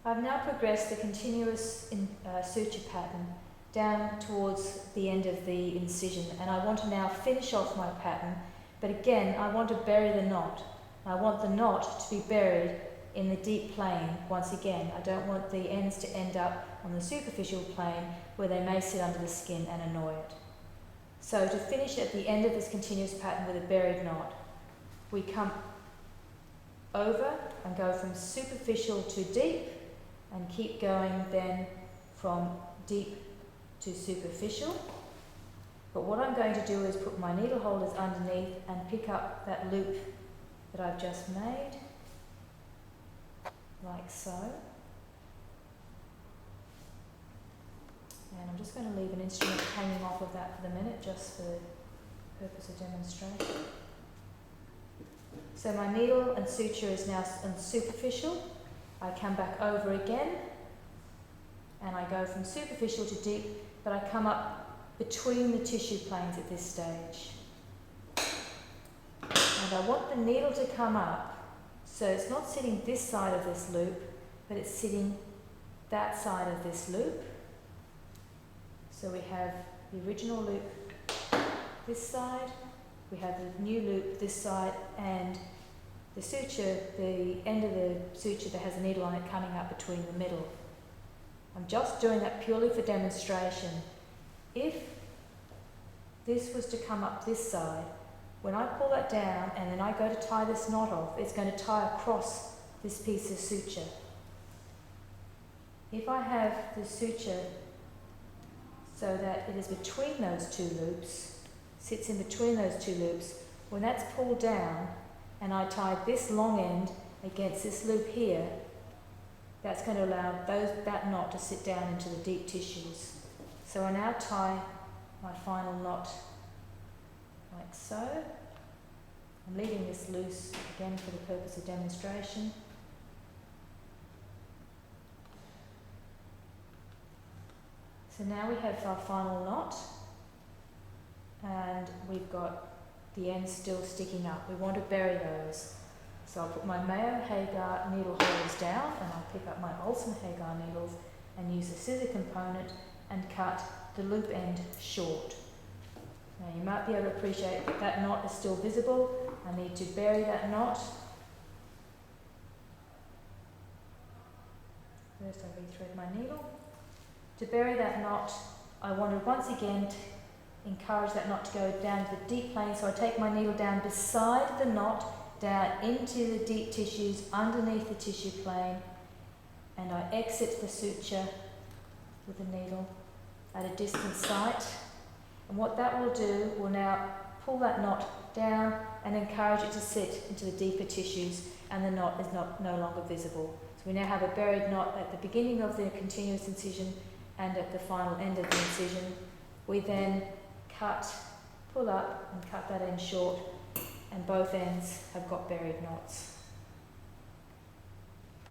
I've now progressed the continuous suture pattern down towards the end of the incision, and I want to now finish off my pattern, but again I want to bury the knot. I want the knot to be buried in the deep plane once again. I don't want the ends to end up on the superficial plane where they may sit under the skin and annoy it. So to finish at the end of this continuous pattern with a buried knot, we come over and go from superficial to deep and keep going then from deep to superficial. But what I'm going to do is put my needle holders underneath and pick up that loop that I've just made, like so. And I'm just going to leave an instrument hanging off of that for the minute, just for the purpose of demonstration. So my needle and suture is now superficial. I come back over again, and I go from superficial to deep, but I come up between the tissue planes at this stage. And I want the needle to come up, so it's not sitting this side of this loop, but it's sitting that side of this loop. So we have the original loop this side, we have the new loop this side, and the suture, the end of the suture that has a needle on it coming up between the middle. I'm just doing that purely for demonstration. If this was to come up this side, when I pull that down and then I go to tie this knot off, it's going to tie across this piece of suture. If I have the suture so that it is between those two loops, sits in between those two loops, when that's pulled down and I tie this long end against this loop here, that's going to allow that knot to sit down into the deep tissues. So I now tie my final knot like so. I'm leaving this loose again for the purpose of demonstration. So now we have our final knot, and we've got the ends still sticking up. We want to bury those. So I'll put my Mayo Hagar needle holders down, and I'll pick up my Olsen Hagar needles and use the scissor component and cut the loop end short. Now you might be able to appreciate that that knot is still visible. I need to bury that knot. First I rethread my needle. To bury that knot, I want to once again encourage that knot to go down to the deep plane, so I take my needle down beside the knot, down into the deep tissues underneath the tissue plane, and I exit the suture with the needle at a distant sight. And what that will do will now pull that knot down and encourage it to sit into the deeper tissues, and the knot is no longer visible. So we now have a buried knot at the beginning of the continuous incision and at the final end of the incision. We then pull up and cut that end short, and both ends have got buried knots.